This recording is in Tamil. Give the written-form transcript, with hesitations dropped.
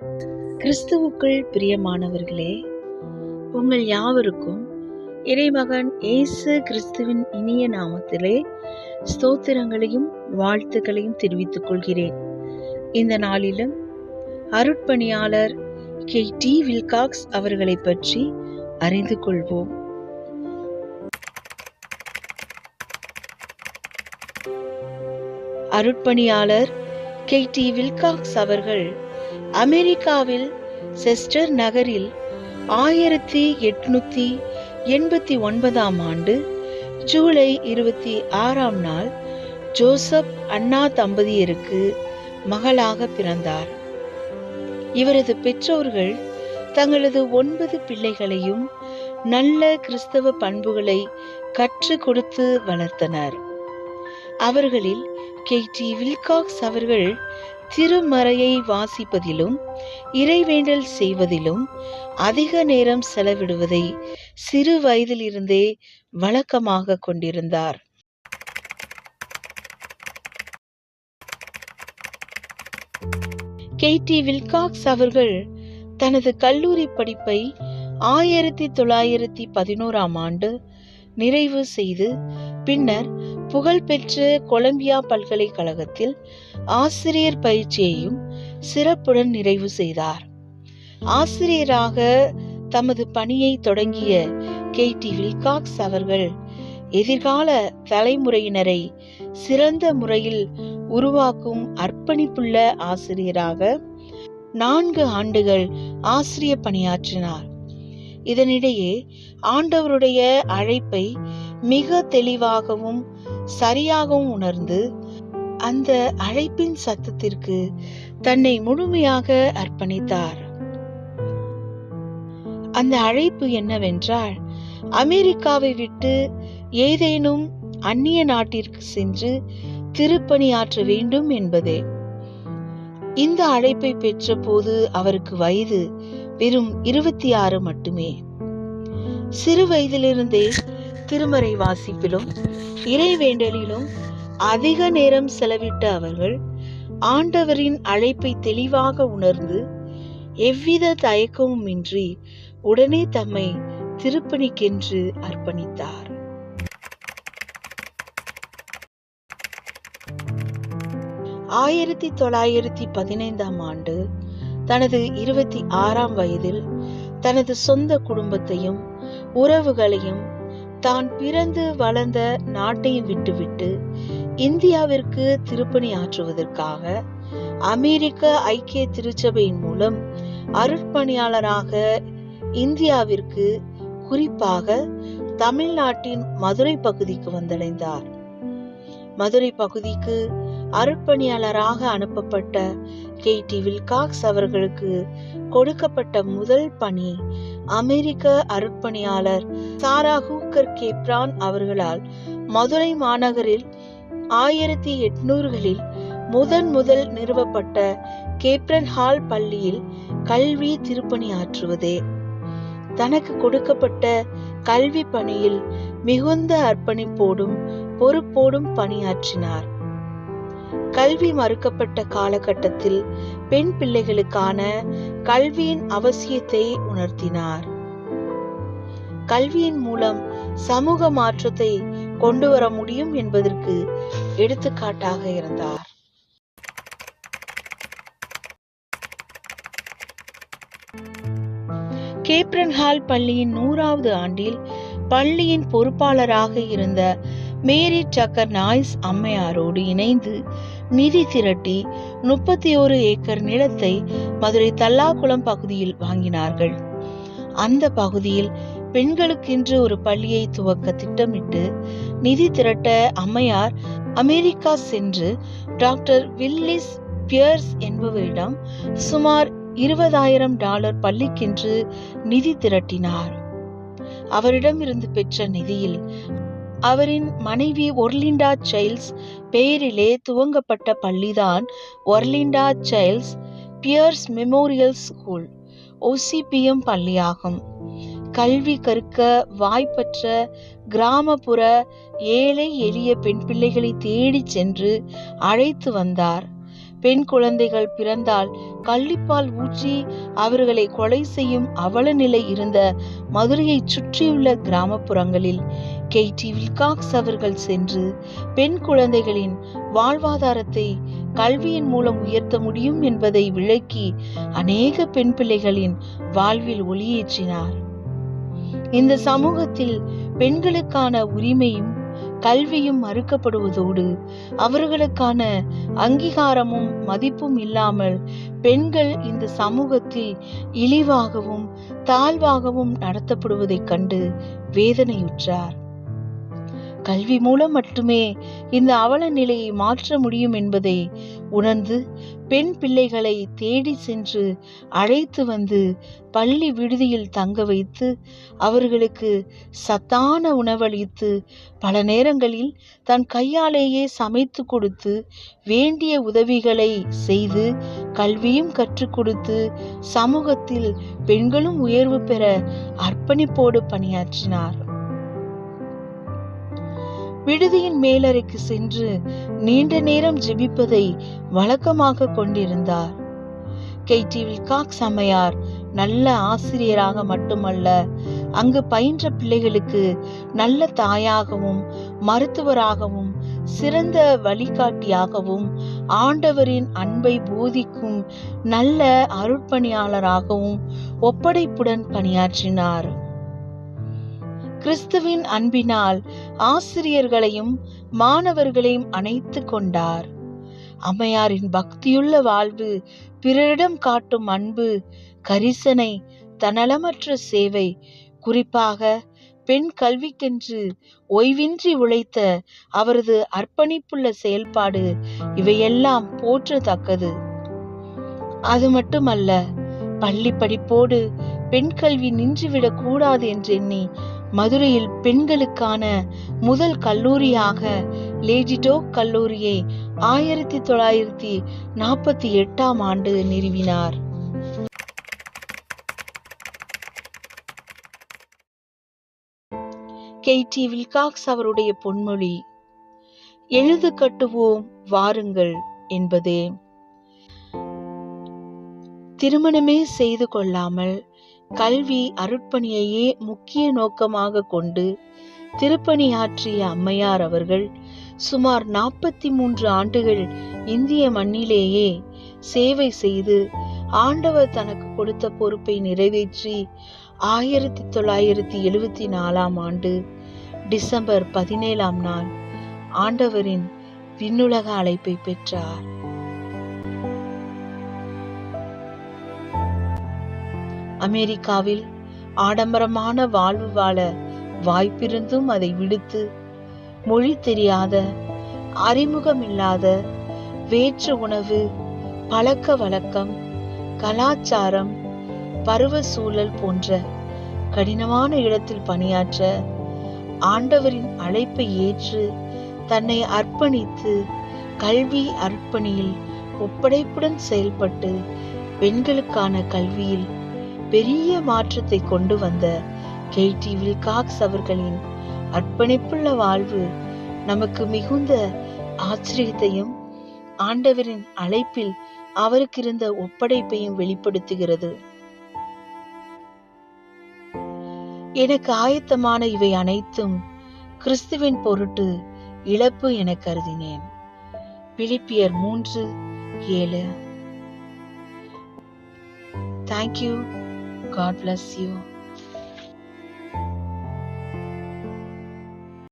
கிறிஸ்துவுக்குள் பிரியமானவர்களே, உங்கள் யாவருக்கும் இறைமகன் இயேசு கிறிஸ்துவின் இனிய நாமத்திலே ஸ்தோத்திரங்களையும் வாழ்த்துக்களையும் தெரிவித்துக் கொள்கிறேன். இந்த நாளிலும் அருட்பணியாளர் கே.டி. வில்காக்ஸ் அவர்களை பற்றி அறிந்து கொள்வோம். அருட்பணியாளர் கே.டி. வில்காக்ஸ் அவர்கள் அமெரிக்காவில் செஸ்டர் நகரில் 1889 ஆண்டு ஜூலை 26 ஜோசப் அண்ணா தம்பதியருக்கு மகளாக பிறந்தார். இவரது பெற்றோர்கள் தங்களது 9 பிள்ளைகளையும் நல்ல கிறிஸ்தவ பண்புகளை கற்றுக் கொடுத்து வளர்த்தனர். அவர்களில் கே.டி. வில்காக்ஸ் அவர்கள் திருமறையை வாசிப்பதிலும் இறைவேண்டல் செய்வதிலும் அதிக நேரம் செலவிடுவதை சிறு வயதிலிருந்தே வழக்கமாக கொண்டிருந்தார். கே.டி. வில்காக்ஸ் அவர்கள் தனது கல்லூரி படிப்பை 1911 ஆண்டு நிறைவு செய்து பின்னர் புகழ்பெற்ற கொலம்பியா பல்கலைக்கழகத்தில் ஆசிரியர் பயிற்சியையும் சிறப்புடன் நிறைவு செய்தார். ஆசிரியராக தமது பணியை தொடங்கிய கே.டி. வில்காக்ஸ் அவர்கள் எதிர்கால தலைமுறையினரை சிறந்த முறையில் உருவாக்கும் அர்ப்பணிப்புள்ள ஆசிரியராக 4 ஆண்டுகள் ஆசிரிய பணியாற்றினார். இதனிடையே ஆண்டவருடைய அழைப்பை மிக தெளிவாகவும் சரியாகவும் உணர்ந்து அந்த அழைப்பின் சத்தத்திற்கு தன்னை முழுமையாக அர்ப்பணித்தார். அந்த அழைப்பு என்னவென்றால், அமெரிக்காவை விட்டு ஏதேனும் அந்நிய நாட்டிற்கு சென்று திருப்பணியாற்ற வேண்டும் என்பதே. இந்த அழைப்பை பெற்ற போது அவருக்கு வயது வெறும் 26 மட்டுமே. சிறு வயதிலிருந்தே திருமறை வாசிப்பிலும் இறைவேண்டலிலும் அதிக நேரம் செலவிட்ட அவர்கள் ஆண்டவரின் அழைப்பை தெளிவாக உணர்ந்து எவ்வித தயக்கமும் இன்றி உடனே தம்மை திருப்பணிக்கென்று அர்ப்பணித்தார். ஆண்டு தனது 26ஆம் வயதில் தனது சொந்த குடும்பத்தையும் உறவுகளையும் தான் பிறந்து வளர்ந்த நாட்டையும் விட்டுவிட்டு இந்தியாவிற்கு திருப்பணி ஆற்றுவதற்காக அமெரிக்க ஐக்கிய திருச்சபையின் மூலம் அருட்பணியாளராக இந்தியாவிற்கு, குறிப்பாக தமிழ்நாட்டின் மதுரை பகுதிக்கு வந்தடைந்தார். மதுரை பகுதிக்கு அருட்பணியாளராக அனுப்பப்பட்ட கே.டி. வில்காக்ஸ் அவர்களுக்கு கொடுக்கப்பட்ட முதல் பணி அமெரிக்க அருட்பணியாளர் சாரா ஹூக்கர் கேப்ரான் அவர்களால் மதுரை மாநகரில் 1800களில் முதல் நிறுவப்பட்ட கேப்ரன் ஹால் பள்ளியில் கல்வி திருப்பணி ஆற்றுவதே. தனக்கு கொடுக்கப்பட்ட கல்வி பணியில் மிகுந்த அர்ப்பணிப்போடும் பொறுப்போடும் பணியாற்றினார். கல்வி மறுக்கப்பட்ட காலகட்டத்தில் பெண் பிள்ளைகளுக்கான கல்வியின் அவசியத்தை உணர்த்தினார். கல்வியின் மூலம் சமூக மாற்றத்தை கொண்டு வர முடியும் என்பதற்கு எடுத்துக்காட்டாக இருந்தார். கேப்ரன் ஹால் பள்ளியின் 100வது ஆண்டில் பள்ளியின் பொறுப்பாளராக இருந்த மேரி டக்கர் நாய்ஸ் அம்மையாரோடு இணைந்து நிதி திரட்டி 31 ஏக்கர் நிலத்தை மதுரை தல்லாகுளம் பகுதியில் வாங்கினார்கள். அந்த பகுதியில் பெண்களுக்கென்று ஒரு பள்ளியை துவக்க திட்டமிட்டு நிதி திரட்ட அம்மையார் அமெரிக்கா சென்று டாக்டர் வில்லிஸ் பியர்ஸ் என்பவரிடம் சுமார் $20,000 பள்ளிக்கென்று நிதி திரட்டினார். அவரிடமிருந்து பெற்ற நிதியில் அவரின் மனைவி ஒர்லிண்டா சைல்ட்ஸ் பெயரிலே துவங்கப்பட்ட பள்ளிதான் Orlinda Childs Pierce Memorial School, OCPM பள்ளியாகும். கல்வி கற்க வாய்ப்பற்ற கிராமப்புற ஏழை எளிய பெண் பிள்ளைகளை தேடி சென்று அழைத்து வந்தார். பெண் குழந்தைகள் பிறந்தால் கள்ளிப்பால் ஊற்றி அவர்களை கொலை செய்யும் அவல நிலை இருந்த மதுரையை சுற்றியுள்ள கிராமப்புறங்களில் கேடி வில்காக்ஸ் அவர்கள் சென்று பெண் குழந்தைகளின் வாழ்வாதாரத்தை கல்வியின் மூலம் உயர்த்த முடியும் என்பதை விளக்கி அநேக பெண் பிள்ளைகளின் வாழ்வில் ஒளியேற்றினார். இந்த சமூகத்தில் பெண்களுக்கான உரிமையும் கல்வியும் மறுக்கப்படுவதோடு அவர்களுக்கான அங்கீகாரமும் மதிப்பும் இல்லாமல் பெண்கள் இந்த சமூகத்தில் இழிவாகவும் தாழ்வாகவும் நடத்தப்படுவதைக் கண்டு வேதனையுற்றார். கல்வி மூலம் மட்டுமே இந்த அவல நிலையை மாற்ற முடியும் என்பதை உணர்ந்து பெண் பிள்ளைகளை தேடி சென்று அழைத்து வந்து பள்ளி விடுதியில் தங்க வைத்து அவர்களுக்கு சத்தான உணவளித்து பல நேரங்களில் தன் கையாலேயே சமைத்து கொடுத்து வேண்டிய உதவிகளை செய்து கல்வியும் கற்றுக் கொடுத்து சமூகத்தில் பெண்களும் உயர்வு பெற அர்ப்பணிப்போடு பணியாற்றினார். விடுதியின் மேலறைக்கு சென்று நீண்ட நேரம் ஜெபிப்பதை வழக்கமாக கொண்டிருந்தார். கேடி வில்காக்ஸ் அம்மையார் நல்ல ஆசிரியராக மட்டுமல்ல, அங்கு பயின்ற பிள்ளைகளுக்கு நல்ல தாயாகவும் மருத்துவராகவும் சிறந்த வழிகாட்டியாகவும் ஆண்டவரின் அன்பை போதிக்கும் நல்ல அருட்பணியாளராகவும் ஒப்படைப்புடன் பணியாற்றினார். கிறிஸ்துவின் அன்பினால் ஆசிரியர்களையும் மாணவர்களையும் அணைத்து கொண்டார். அம்மையாரின் பக்தியுள்ள வாழ்வு, பிறரிடம் காட்டும் அன்பு, கரிசனை, தன்னலமற்ற சேவை, குறிப்பாக பெண் கல்விக்கென்று ஓய்வின்றி உழைத்த அவரது அர்ப்பணிப்புள்ள செயல்பாடு இவையெல்லாம் போற்றத்தக்கது. அது மட்டுமல்ல, பள்ளி படிப்போடு பெண் கல்வி நின்றுவிடக் கூடாது என்றெண்ணி மதுரையில் பெண்களுக்கான முதல் கல்லூரியாக லேடி டோக் கல்லூரியை 1948 நிறுவினார். கேடி வில்காக்ஸ் அவருடைய பொன்மொழி எழுது கட்டுவோம் வாருங்கள் என்பதே. திருமணமே செய்து கொள்ளாமல் கல்வி அருட்பணியையே முக்கிய நோக்கமாக கொண்டு திருப்பணியாற்றிய அம்மையார் அவர்கள் சுமார் 43 ஆண்டுகள் இந்திய மண்ணிலேயே சேவை செய்து ஆண்டவர் தனக்கு கொடுத்த பொறுப்பை நிறைவேற்றி 1974 டிசம்பர் 17 ஆண்டவரின் விண்ணுலக அழைப்பை பெற்றார். அமெரிக்காவில் ஆடம்பரமான வாழ்வு வாழ வாய்ப்பிருந்தும் அதை விடுத்து மொழி தெரியாத, அறிமுகமில்லாத, வேற்று உணவு, பழக்க வழக்கம், கலாச்சாரம், பருவ சூழல் போன்ற கடினமான இடத்தில் பணியாற்ற ஆண்டவரின் அழைப்பை ஏற்று தன்னை அர்ப்பணித்து கல்வி அர்ப்பணியில் ஒப்படைப்புடன் செயல்பட்டு பெண்களுக்கான கல்வியில் பெரிய மாற்றத்தை கொண்டு வந்த கேடி வில்காக்ஸ் அவர்களின் அர்ப்பணிப்புள்ள வாழ்வு நமக்கு மிகுந்த ஆச்சரியத்தையும் ஆண்டவரின் அழைப்பில் அவருக்கு இருந்த ஒப்படைப்பையும் வெளிப்படுத்துகிறது. எனக்கு ஆயத்தமான இவை அனைத்தும் கிறிஸ்துவின் பொருட்டு இழப்பு என கருதினேன். பிலிப்பியர் 3:7. Thank you. God bless you.